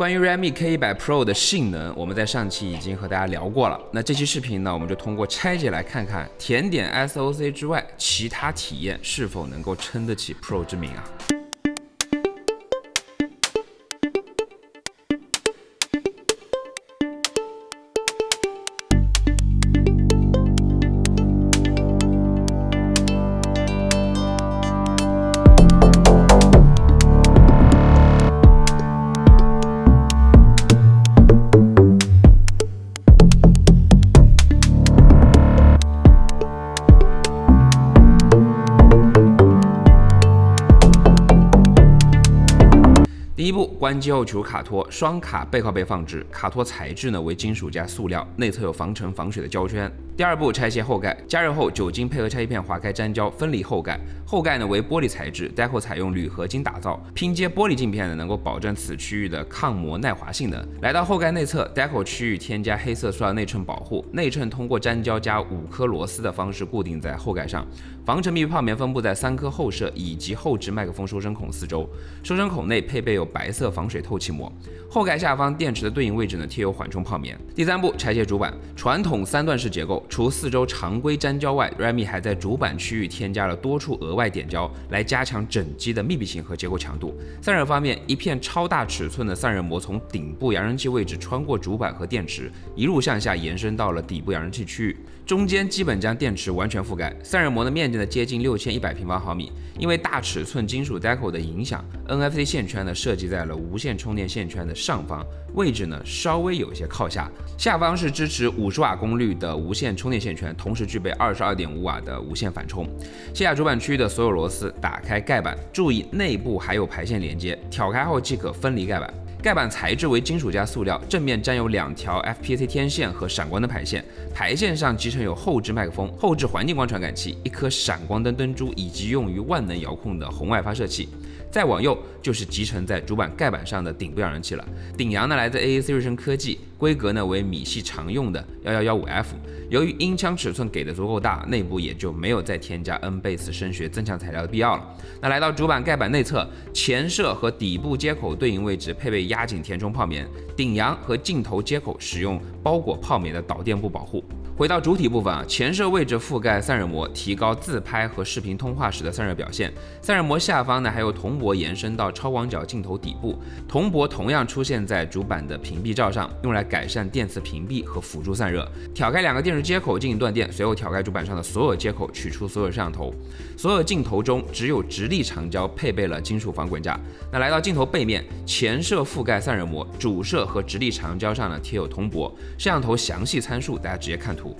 关于 Realme K100 Pro 的性能，我们在上期已经和大家聊过了。那这期视频呢，我们就通过拆解来看看，甜点 SOC 之外，其他体验是否能够撑得起 Pro 之名啊？第一步，关机后取出卡托，双卡背靠背放置，卡托材质呢为金属加塑料，内侧有防尘防水的胶圈。第二步，拆卸后盖，加热后酒精配合拆卸片划开粘胶，分离后盖。后盖呢为玻璃材质 ，Deco 采用铝合金打造，拼接玻璃镜片呢能够保证此区域的抗磨耐滑性能。来到后盖内侧 ，Deco 区域添加黑色塑料内衬保护，内衬通过粘胶加5颗螺丝的方式固定在后盖上。防尘密闭泡棉分布在3颗后摄以及后置麦克风收声孔四周，收声孔内配备有白色防水透气膜。后盖下方电池的对应位置呢贴有缓冲泡棉。第三步，拆卸主板，传统3段式结构，除4周常规粘胶外 ，Realme 还在主板区域添加了多处额外点胶，来加强整机的密闭性和结构强度。散热方面，一片超大尺寸的散热膜从顶部扬声器位置穿过主板和电池，一路向下延伸到了底部扬声器区域，中间基本将电池完全覆盖。散热膜的面积呢接近6100平方毫米，因为大尺寸金属 Deco 的影响 ，NFC 线圈呢设计在了无线充电线圈的上方，位置呢稍微有些靠下，下方是支持50瓦功率的无线充电线圈，同时具备22.5瓦的无线反充。卸下主板区域的所有螺丝，打开盖板，注意内部还有排线连接，挑开后即可分离盖板。盖板材质为金属加塑料，正面粘有2条 FPC 天线和闪光灯排线，排线上集成有后置麦克风、后置环境光传感器、1颗闪光灯灯珠以及用于万能遥控的红外发射器。再往右就是集成在主板盖板上的顶部扬声器了，顶扬呢来自 AAC 瑞声科技，规格呢为米系常用的1115F。由于音腔尺寸给的足够大，内部也就没有再添加 N-Bass 声学增强材料的必要了。那来到主板盖板内侧，前摄和底部接口对应位置配备压紧填充泡棉，顶扬和镜头接口使用包裹泡棉的导电布保护。回到主体部分前摄位置覆盖散热膜，提高自拍和视频通话时的散热表现。散热膜下方呢还有铜箔延伸到超广角镜头底部，铜箔同样出现在主板的屏蔽罩上，用来改善电磁屏蔽和辅助散热。挑开2个电池接口进行断电，随后挑开主板上的所有接口，取出所有摄像头。所有镜头中只有直立长焦配备了金属防滚架。那来到镜头背面，前摄覆盖散热膜，主摄和直立长焦上呢贴有铜箔。摄像头详细参数大家直接看图。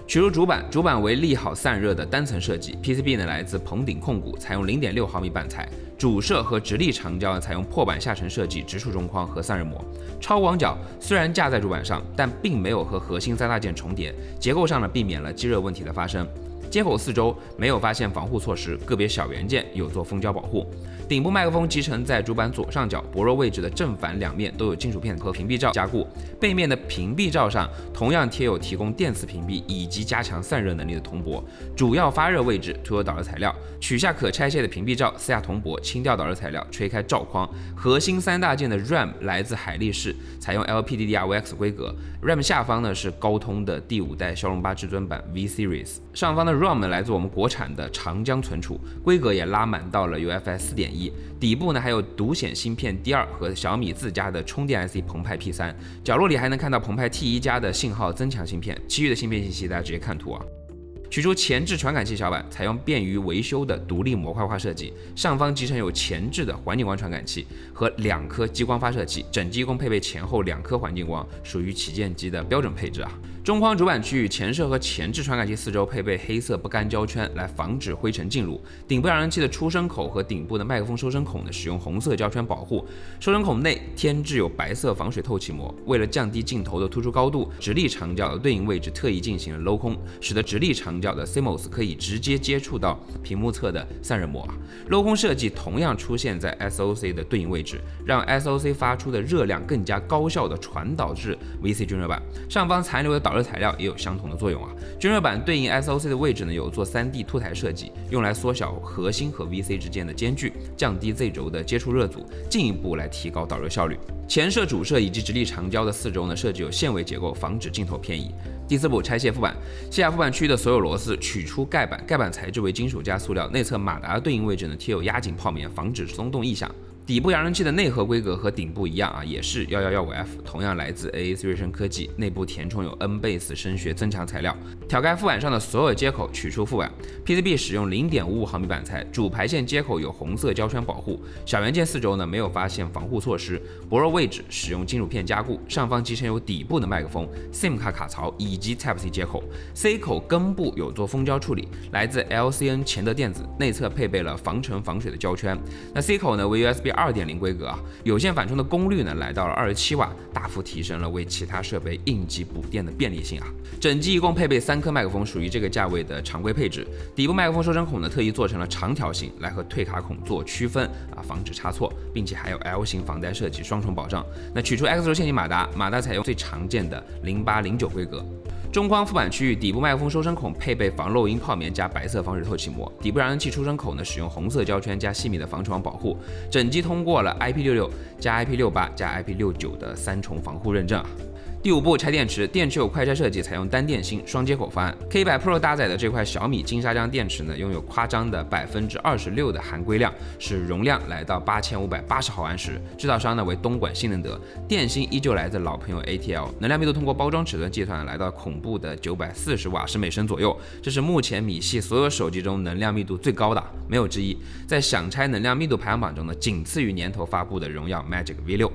取入主板，主板为利好散热的单层设计 ，PCB 呢来自鹏鼎控股，采用0.6毫米板材。主摄和直立长焦采用破板下沉设计，直触中框和散热膜。超广角虽然架在主板上，但并没有和核心3大件重叠，结构上呢避免了积热问题的发生。接口4周没有发现防护措施，个别小元件有做封胶保护。顶部麦克风集成在主板左上角，薄弱位置的正反2面都有金属片和屏蔽罩加固。背面的屏蔽罩上同样贴有提供电磁屏蔽以及加强散热能力的铜箔。主要发热位置涂有导热材料，取下可拆卸的屏蔽罩，撕下铜箔，清掉导热材料，吹开罩框。核心3大件的 RAM 来自海力士，采用 LPDDR5X 规格。RAM 下方呢是高通的第5代骁龙8至尊版 V Series， 上方的 ROM 呢来自我们国产的长江存储，规格也拉满到了 UFS 4.1。底部呢还有独显芯片 D2 和小米自家的充电 IC 澎湃 P3， 角落里还能看到澎湃 T1 加的信号增强芯片，其余的芯片信息大家直接看图啊。取出前置传感器小板，采用便于维修的独立模块化设计，上方集成有前置的环境光传感器和2颗激光发射器，整机一共配备前后2颗环境光，属于旗舰机的标准配置啊。中框主板区域前摄和前置传感器4周配备黑色不干胶圈，来防止灰尘进入。顶部扬声器的出声口和顶部的麦克风收声孔呢，使用红色胶圈保护。收声孔内添置有白色防水透气膜。为了降低镜头的突出高度，直立长焦的对应位置特意进行了镂空，使得直立长焦的 CMOS 可以直接接触到屏幕侧的散热膜。镂空设计同样出现在 SOC 的对应位置，让 SOC 发出的热量更加高效的传导至 VC 均热板。上方残留的导热热材料也有相同的作用啊。均热板对应 SOC 的位置呢，有做 3D 凸台设计，用来缩小核心和 VC 之间的间距，降低 Z 轴的接触热阻，进一步来提高导热效率。前摄、主摄以及直立长焦的4轴呢，设计有线尾结构，防止镜头偏移。第4步，拆卸副板，卸下副板区域的所有螺丝，取出盖板，盖板材质为金属加塑料，内侧马达的对应位置呢贴有压紧泡棉，防止松动异响。底部扬声器的内核规格和顶部一样啊，也是1115F，同样来自 AAC 瑞声科技，内部填充有 N-Base 声学增强材料。挑开副板上的所有接口，取出副板。PCB 使用0.55毫米板材，主排线接口有红色胶圈保护，小元件4轴呢没有发现防护措施，薄弱位置使用金属片加固，上方集成有底部的麦克风、SIM 卡卡槽以及 Type-C 接口。C 口根部有做封胶处理，来自 LCN 前德电子，内侧配备了防尘防水的胶圈。那 C 口呢为 USB2.0 规格啊，有线反充的功率呢来到了27瓦，大幅提升了为其他设备应急补电的便利性啊。整机一共配备3颗麦克风，属于这个价位的常规配置。底部麦克风收声孔呢特意做成了长条形，来和退卡孔做区分啊，防止差错，并且还有 L 型防呆设计，双重保障。那取出 X 轴线型马达，马达采用最常见的0809规格。中框副板区域底部麦克风收声孔配备防漏音泡棉加白色防水透气膜，底部扬声器出声口呢使用红色胶圈加细密的防尘网保护，整机通过了 IP66 加 IP68 加 IP69的3重防护认证啊。第5步，拆电池。电池有快拆设计，采用单电芯双接口方案。K100 Pro 搭载的这块小米金沙江电池呢，拥有夸张的26%的含硅量，使容量来到8580毫安时。制造商呢为东莞新能德，电芯依旧来自老朋友 ATL。能量密度通过包装尺寸计算来到恐怖的940瓦时每升左右，这是目前米系所有手机中能量密度最高的，没有之一。在想拆能量密度排行榜中呢，仅次于年头发布的荣耀 Magic V6。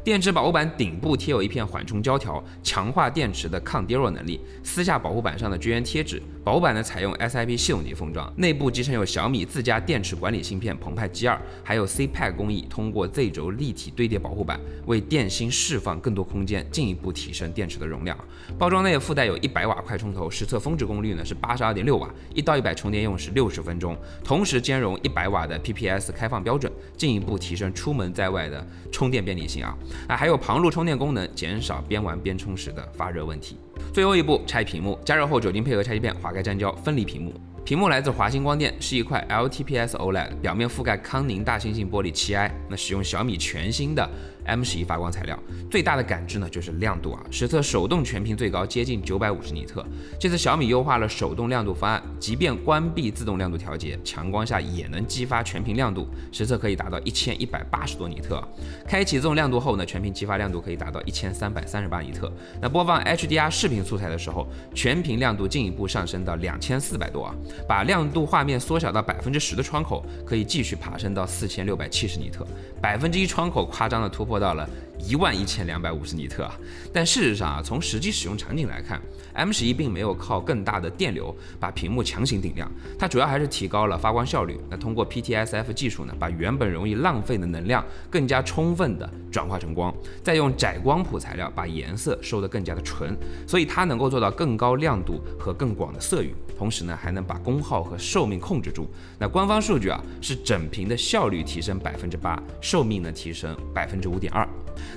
电池保护板顶部贴有一片缓冲胶条，强化电池的抗跌落能力。撕下保护板上的绝缘贴纸，保护板呢采用 SIP 系统级封装，内部集成有小米自家电池管理芯片澎湃 G2，还有 CPAC 工艺，通过 Z 轴立体堆叠保护板，为电芯释放更多空间，进一步提升电池的容量。包装内附带有100瓦快充头，实测峰值功率呢是82.6瓦，1到100充电用时60分钟，同时兼容100瓦的 PPS 开放标准，进一步提升出门在外的充电便利性啊。还有旁路充电功能，减少边玩边充时的发热问题。最后一步，拆屏幕。加热后酒精配合拆卸片划开粘胶，分离屏幕。屏幕来自华星光电，是一块 LTPS OLED， 表面覆盖康宁大猩猩玻璃 7i， 那使用小米全新的 M11发光材料。最大的感知呢就是亮度啊，实测手动全屏最高接近950尼特。这次小米优化了手动亮度方案，即便关闭自动亮度调节，强光下也能激发全屏亮度，实测可以达到1180多尼特。开启自动亮度后呢，全屏激发亮度可以达到1338尼特。那播放 HDR 视频素材的时候，全屏亮度进一步上升到2400多啊。把亮度画面缩小到10%的窗口，可以继续爬升到4670尼特，1%窗口夸张的突破到了11250尼特啊！但事实上啊，从实际使用场景来看，M11并没有靠更大的电流把屏幕强行顶亮，它主要还是提高了发光效率。那通过 PTSF 技术呢，把原本容易浪费的能量更加充分的转化成光，再用窄光谱材料把颜色收得更加的纯，所以它能够做到更高亮度和更广的色域，同时呢还能把功耗和寿命控制住。那官方数据啊是整屏的效率提升8%，寿命呢提升5.2%。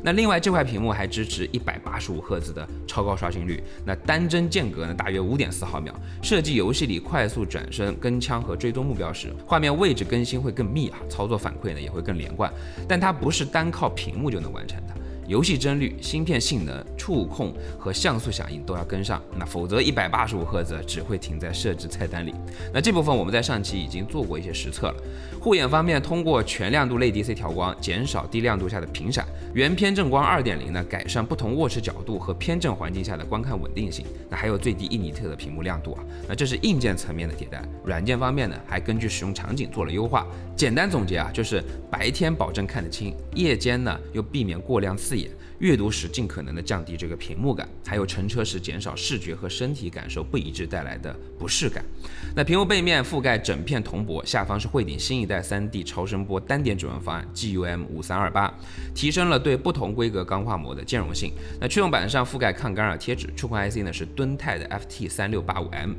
那另外这块屏幕还支持185赫兹的超高刷新率，那单帧间隔呢大约5.4毫秒，设计游戏里快速转身、跟枪和追踪目标时，画面位置更新会更密啊，操作反馈呢也会更连贯。但它不是单靠屏幕就能完成的。游戏帧率、芯片性能、触控和像素响应都要跟上，那否则185赫兹只会停在设置菜单里。那这部分我们在上期已经做过一些实测了。护眼方面，通过全亮度类 DC 调光，减少低亮度下的频闪；原偏振光2.0呢，改善不同握持角度和偏振环境下的观看稳定性。那还有最低1尼特的屏幕亮度啊。那这是硬件层面的迭代，软件方面呢，还根据使用场景做了优化。简单总结啊，就是白天保证看得清，夜间呢又避免过亮刺眼，阅读时尽可能的降低这个屏幕感，还有乘车时减少视觉和身体感受不一致带来的不适感。那屏幕背面覆盖整片铜箔，下方是汇顶新一代3D 超声波单点指纹方案 GUM5328， 提升了对不同规格钢化膜的兼容性。那驱动板上覆盖抗干扰贴纸，触控 IC 呢是敦泰的 FT3685M。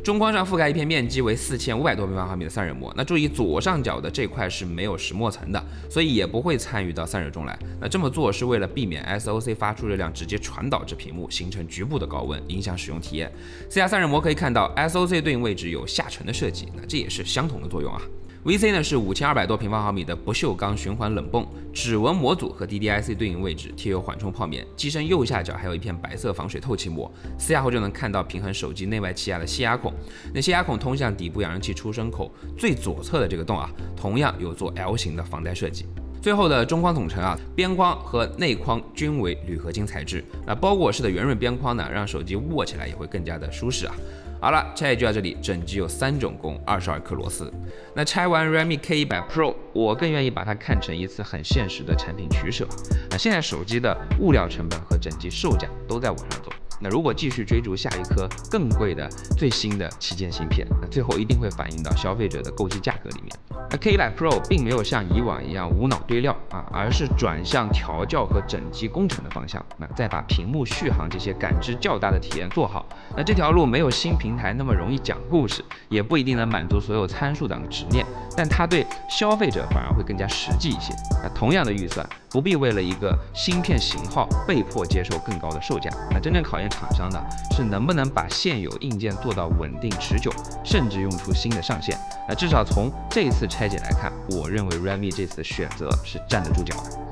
中框上覆盖一片面积为4500多平方毫米的散热膜，那注意左上角的这块是没有石墨层的，所以也不会参与到散热中来。那这么做是为了避免 SOC 发出热量直接传导至屏幕，形成局部的高温，影响使用体验。CR 散热膜可以看到 SOC 对应位置有下沉的设计，那这也是相同的作用啊。VC 呢是5200多平方毫米的不锈钢循环冷泵，指纹模组和 DDIC 对应位置贴有缓冲泡棉，机身右下角还有一片白色防水透气膜，撕下后就能看到平衡手机内外气压的泄压孔。那泄压孔通向底部扬声器出声口最左侧的这个洞啊，同样有做 L 型的防呆设计。最后的中框总成啊，边框和内框均为铝合金材质，那包裹式的圆润边框呢，让手机握起来也会更加的舒适啊。好了，拆解就到这里。整机有3种共22颗螺丝。那拆完 Realme K100 Pro， 我更愿意把它看成一次很现实的产品取舍。那现在手机的物料成本和整机售价都在往上走。那如果继续追逐下一颗更贵的最新的旗舰芯片，那最后一定会反映到消费者的购机价格里面。那 K100 Pro 并没有像以往一样无脑堆料啊，而是转向调教和整机工程的方向。那再把屏幕续航这些感知较大的体验做好。那这条路没有新平台那么容易讲故事，也不一定能满足所有参数党的执念，但它对消费者反而会更加实际一些。那同样的预算，不必为了一个芯片型号被迫接受更高的售价。那真正考验厂商的是能不能把现有硬件做到稳定持久，甚至用出新的上限。那至少从这一次拆解来看，我认为 Realme 这次的选择是站得住脚的。